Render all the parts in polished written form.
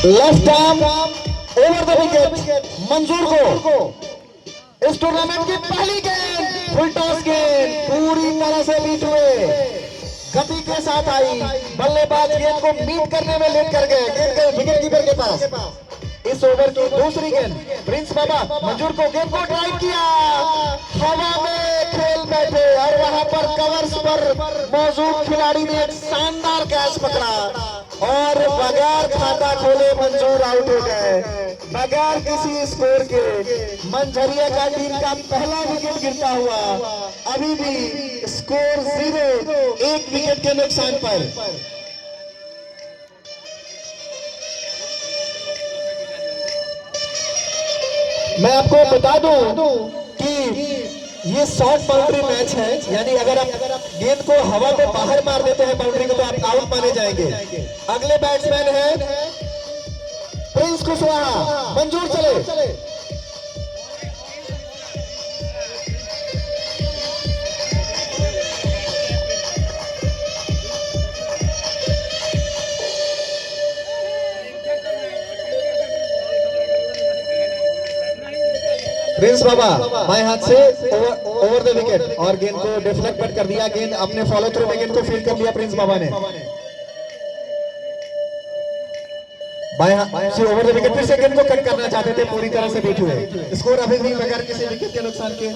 Left arm over the wicket मंजूर को इस टूर्नामेंट की पहली गेंद फुल टॉस गेंद पूरी तरह से बीट हुए गति के साथ आई। बल्लेबाज गेंद को मीट करने में लेट कर गए। गेंद के विकेट कीपर के पास इस ओवर की दूसरी गेंद प्रिंस बाबा मंजूर को गेंद को ड्राइव किया, हवा में खेल बैठे और वहां पर कवर्स पर मौजूद खिलाड़ी ने एक शानदार कैच पकड़ा और बगैर खाता खोले मंजूर आउट हो गए। बगैर किसी स्कोर के मंझरिया का टीम का पहला विकेट गिरता हुआ। अभी भी स्कोर 0, एक विकेट के नुकसान पर। मैं आपको बता दूं कि ये शॉर्ट बाउंड्री मैच है, यानी अगर आप गेंद को हवा में बाहर मार देते हैं बाउंड्री को तो आप आउट माने जाएंगे। अगले बैट्समैन है प्रिंस कुशवाहा, मंजूर चले। प्रिंस बाबा बाएं हाथ से ओवर द विकेट और गेंद को डिफ्लेक्ट कर दिया। गेंद अपने फॉलो थ्रू में गेंद को फील्ड कर लिया प्रिंस बाबा ने। बाएं हाथ से ओवर द विकेट, फिर से गेंद को कट करना चाहते थे, पूरी तरह से बीट हुए। स्कोर अभी भी बगैर किसी विकेट के नुकसान के।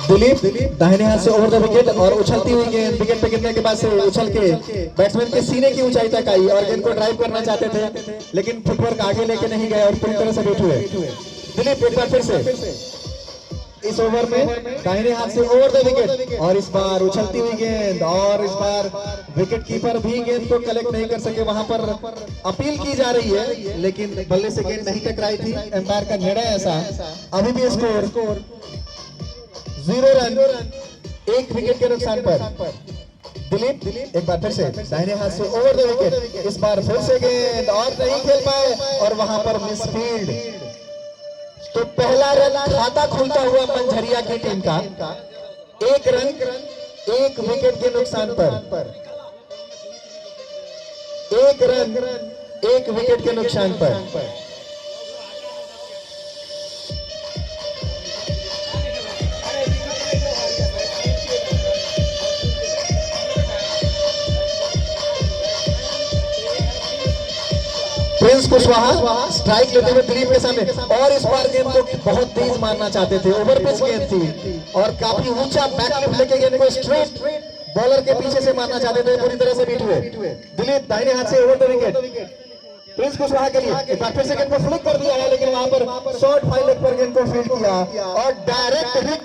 दिलीप दाहिने हाथ से ओवर द विकेट और उछलती हुई गेंद विकेट पे गिरने के बाद से उछल के बैट्समैन के सीने की ऊंचाई तक आई और गेंद को ड्राइव करना चाहते थे, लेकिन फुटवर्क आगे लेके नहीं गए और पूरी तरह से बीट हुए। दिलीप एक बार फिर से इस ओवर में दाहिने हाथ से ओवर द विकेट और इस बार उछलती हुई गेंद और इस बार विकेट कीपर भी गेंद को कलेक्ट नहीं कर सके। वहां पर अपील की जा रही है लेकिन बल्ले से गेंद नहीं टकराई थी। एम्पायर का निर्णय ऐसा। अभी भी स्कोर 0 रन, एक विकेट के नुकसान पर। दिलीप एक बार फिर से दाहिने हाथ से ओवर द विकेट, इस बार फिर से गेंद और नहीं खेल पाए और वहां पर मिस फील्ड। तो पहला रन खाता खुलता हुआ मंझरिया की टीम का। 1 रन, 1 विकेट के नुकसान पर। 1 रन, 1 विकेट के नुकसान पर। प्रिंस कुशवाहा स्ट्राइक लेते हुए दिलीप के सामने और इस बार गेंद को बहुत तेज मारना चाहते थे। ओवर पिच गेंद थी और काफी ऊंचा बैकलिफ्ट लेके गेंद को स्ट्रेट बॉलर के पीछे से मारना चाहते थे, पूरी तरह से बीट हुए। दिलीप दाहिने हाथ से over the wicket Prince Kushwaha के लिए एक बार फिर से गेंद को फ्लिक कर दिया है, लेकिन वहां पर शॉर्ट फाइल लेग पर गेंद को फील्ड किया और डायरेक्ट हिट।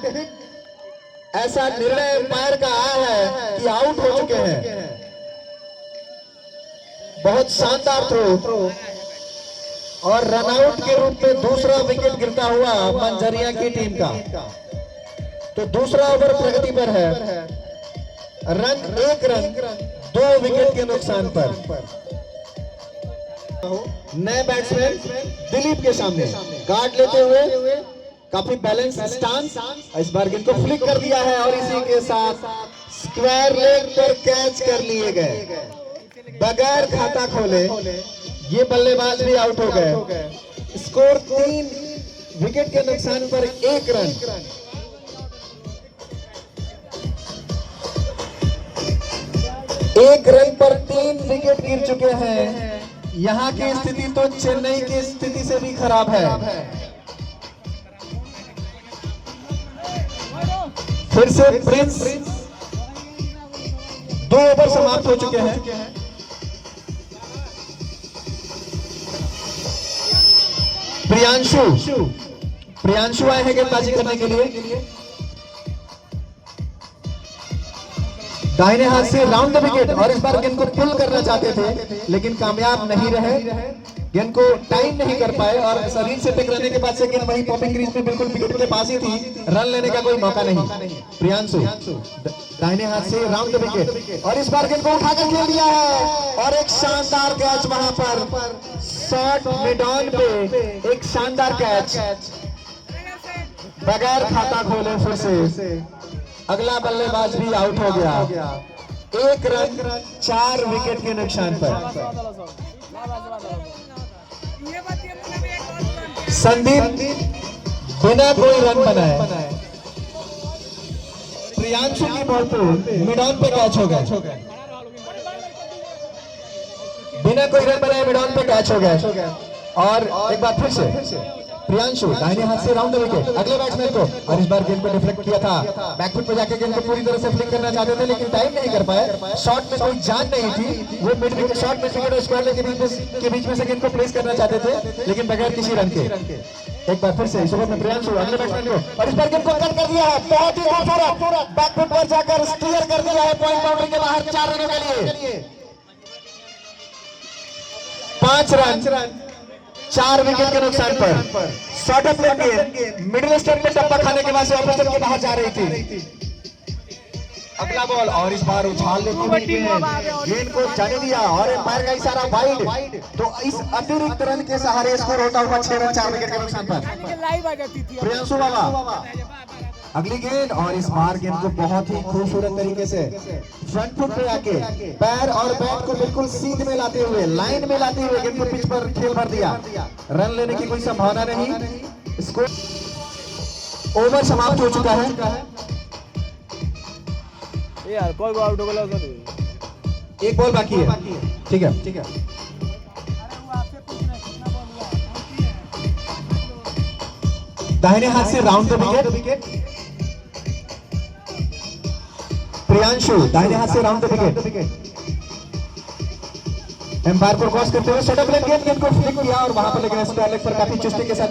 ऐसा निर्णय एम्पायर का आया है कि आउट हो चुके हैं। बहुत शानदार थ्रो और रनआउट के रूप में दूसरा विकेट गिरता हुआ मंझरिया की टीम का। तो दूसरा ओवर प्रगति पर है। रन 1 रन 2 विकेट के नुकसान पर। नए बैट्समैन दिलीप के सामने गार्ड लेते हुए काफी बैलेंस स्टांस। इस बार गेंद को फ्लिक कर दिया है और इसी के साथ स्क्वायर लेग पर कैच कर लिए गए बगैर खाता खोले। ये बल्लेबाज भी आउट हो गए। स्कोर 3 विकेट के नुकसान पर 1 रन। एक रन पर 3 विकेट गिर चुके हैं। यहाँ की स्थिति तो चेन्नई की स्थिति से भी खराब है। फिर से प्रिंस 2 ओवर समाप्त हो चुके हैं। प्रियांशु आए हैं गेंदबाजी करने के लिए। दाहिने हाथ से राउंड द विकेट और इस बार गेंद को पुल करना चाहते थे लेकिन कामयाब नहीं रहे। गेंद को टाइम नहीं कर पाए और शरीर से टकराने के बाद से गेंद वहीं पॉपिंग क्रीज में बिल्कुल विकेट के पास ही थी। रन लेने का कोई मौका नहीं। प्रियांशु दाहिने हाथ से राउंड द विकेट और इस बार गेंद को उठाकर खेल दिया है और एक शानदार कैच वहां पर शॉर्ट मिड ऑन पे एक शानदार कैच बगैर खाता खोले। फिर से अगला बल्लेबाज भी आउट हो गया। 1 रन 4 विकेट के नुकसान पर। संदीप बिना कोई रन बनाए प्रियांशु की बॉल पे मिड ऑन पे कैच हो गया। बिना कोई रन बनाए मिड ऑन पे कैच हो गया। और एक बार फिर से प्रियांशु दाहिने हाथ से राउंड द विकेट अगले बैट्समैन को और इस बार गेंद को डिफ्लेक्ट किया था। बैकफुट पे जाके गेंद को पूरी तरह से फ्लिक करना चाहते थे लेकिन टाइम नहीं कर पाए। शॉट में कोई जान नहीं थी। वो मिड विकेट शॉट में विकेट और स्क्वायर लेग के बीच में से गेंद को प्लेस करना चाहते थे लेकिन बगैर किसी रन के। एक बार फिर से इस ओवर में प्रियांशु अगले बैट्समैन को और इस बार गेंद को कट कर दिया है। बहुत ही खूबसूरत बैकफुट पर जाकर स्टीयर कर दिया है पॉइंट बाउंड्री के बाहर 4 रनों के लिए। 5 रन 4 विकेट के नुकसान पर। शॉर्ट ऑफ लेग गेंद मिडिल स्टंप में टप्पा खाने के बाद से ऑफ स्टंप के बाहर जा रही थी। अगला बॉल और इस बार उछाल लेती हुई गेंद को जाने दिया और एम्पायर का इशारा वाइड। तो इस अतिरिक्त रन के सहारे स्कोर होता हुआ 6 रन 4 विकेट के नुकसान पर। प्रियांशु बाबा अगली गेंद और इस बार गेंद को बहुत ही खूबसूरत तरीके से फ्रंट फुट पे आके पैर और बैट को बिल्कुल सीध में लाते हुए लाइन में लाते हुए गेंद को पिच पर खेल भर दिया। रन लेने की कोई संभावना नहीं। स्कोर ओवर समाप्त हो चुका है। यार कोई आउट हो गया। एक बॉल बाकी है। ठीक है। दाहिने हाथ से राउंड द विकेट प्रियांशु दाहिने हाथ से राउंड द विकेट। एम्पायर को क्रॉस करते हुए शॉट लेग गेंद को फ्लिक किया और वहां पर लेकिन स्क्वायर लेग पर काफी चुस्ती के साथ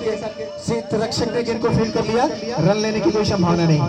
रक्षक ने गेंद को फील्ड कर लिया। रन लेने की कोई संभावना नहीं।